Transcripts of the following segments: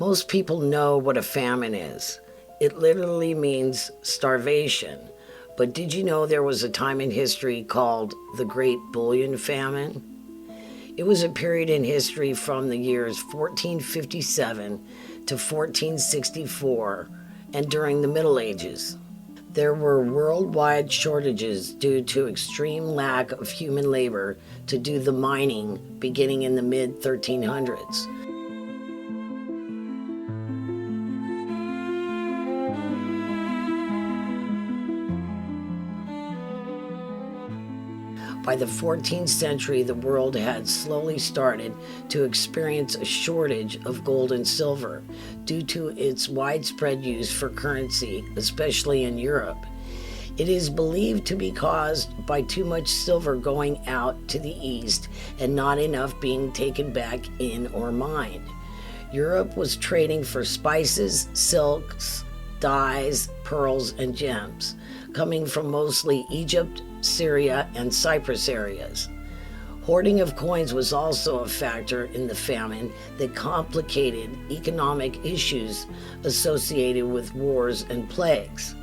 Most people know what a famine is. It literally means starvation. But did you know there was a time in history called the Great Bullion Famine? It was a period in history from the years 1457 to 1464 and during the Middle Ages. There were worldwide shortages due to extreme lack of human labor to do the mining beginning in the mid-1300s. By the 14th century, the world had slowly started to experience a shortage of gold and silver due to its widespread use for currency, especially in Europe. It is believed to be caused by too much silver going out to the east and not enough being taken back in or mined. Europe was trading for spices, silks, dyes, pearls, and gems, coming from mostly Egypt, Syria, and Cyprus areas. Hoarding of coins was also a factor in the famine that complicated economic issues associated with wars and plagues.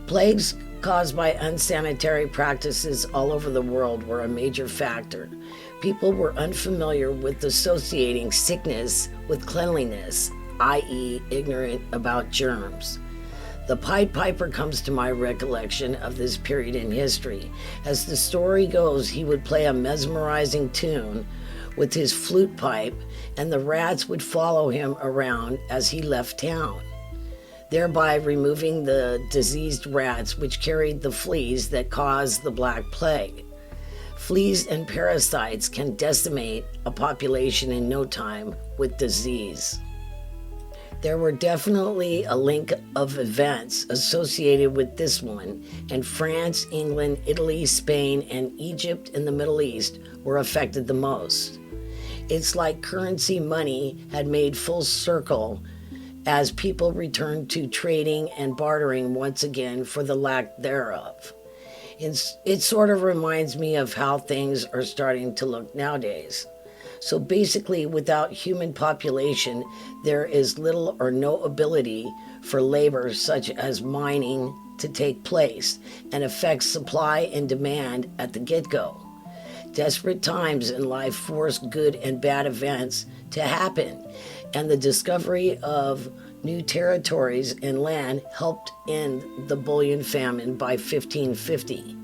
Plagues caused by unsanitary practices all over the world were a major factor. People were unfamiliar with associating sickness with cleanliness, i.e., ignorant about germs. The Pied Piper comes to my recollection of this period in history. As the story goes, he would play a mesmerizing tune with his flute pipe, and the rats would follow him around as he left town, thereby removing the diseased rats which carried the fleas that caused the Black Plague. Fleas and parasites can decimate a population in no time with disease. There were definitely a link of events associated with this one, and France, England, Italy, Spain, and Egypt and the Middle East were affected the most. It's like currency money had made full circle as people returned to trading and bartering once again for the lack thereof. It sort of reminds me of how things are starting to look nowadays. So basically, without human population, there is little or no ability for labor such as mining to take place and affects supply and demand at the get-go. Desperate times in life force good and bad events to happen, and the discovery of new territories and land helped end the bullion famine by 1550.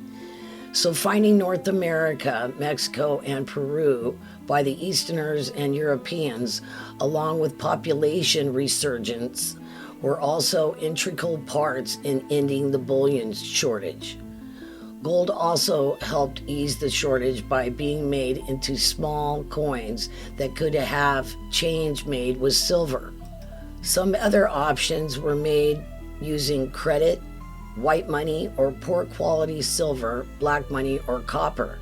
So finding North America, Mexico, and Peru by the Easterners and Europeans, along with population resurgence, were also integral parts in ending the bullion shortage. Gold also helped ease the shortage by being made into small coins that could have change made with silver. Some other options were made using credit, white money, or poor quality silver, black money, or copper.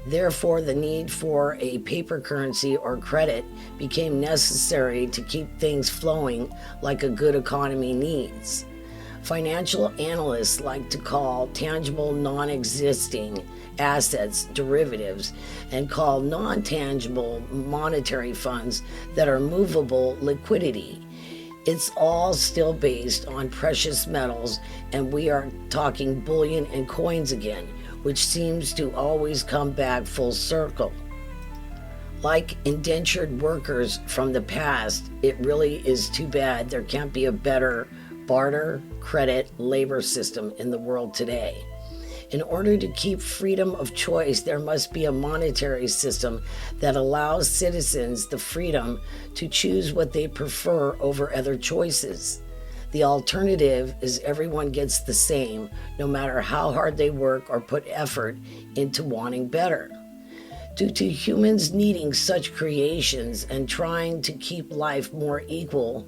Therefore, the need for a paper currency or credit became necessary to keep things flowing like a good economy needs. Financial analysts like to call tangible non-existing assets derivatives and call non-tangible monetary funds that are movable liquidity. It's all still based on precious metals, and we are talking bullion and coins again, which seems to always come back full circle. Like indentured workers from the past, it really is too bad there can't be a better barter, credit, labor system in the world today. In order to keep freedom of choice, there must be a monetary system that allows citizens the freedom to choose what they prefer over other choices. The alternative is everyone gets the same, no matter how hard they work or put effort into wanting better. Due to humans needing such creations and trying to keep life more equal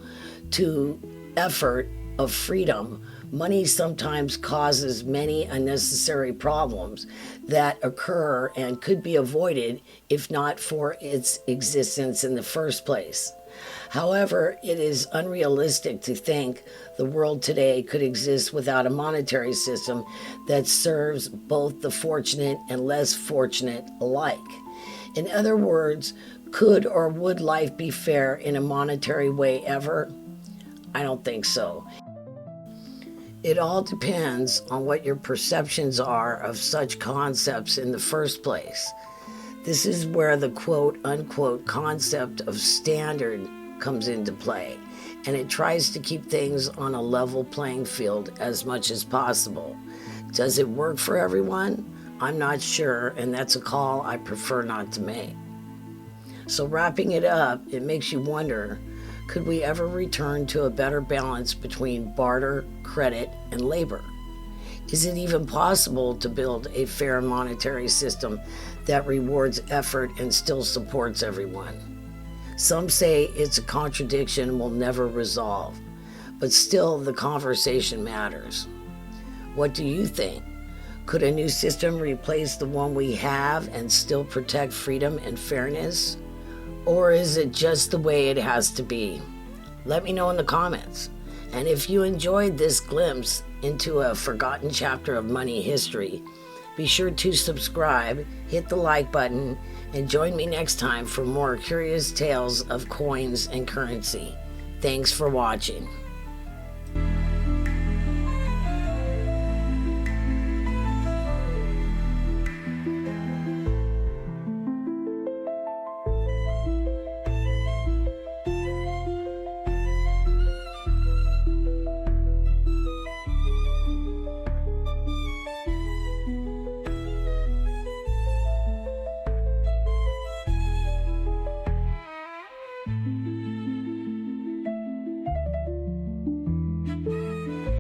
to effort of freedom, money sometimes causes many unnecessary problems that occur and could be avoided if not for its existence in the first place. However, it is unrealistic to think the world today could exist without a monetary system that serves both the fortunate and less fortunate alike. In other words, Could or would life be fair in a monetary way ever? I don't think so. It all depends on what your perceptions are of such concepts in the first place. This is where the quote-unquote concept of standard comes into play, and it tries to keep things on a level playing field as much as possible. Does it work for everyone? I'm not sure, and that's a call I prefer not to make. So wrapping it up, it makes you wonder, could we ever return to a better balance between barter, credit, and labor? Is it even possible to build a fair monetary system that rewards effort and still supports everyone? Some say it's a contradiction and will never resolve, but still the conversation matters. What do you think? Could a new system replace the one we have and still protect freedom and fairness? Or is it just the way it has to be? Let me know in the comments. And if you enjoyed this glimpse into a forgotten chapter of money history, be sure to subscribe, hit the like button, and join me next time for more curious tales of coins and currency. Thanks for watching.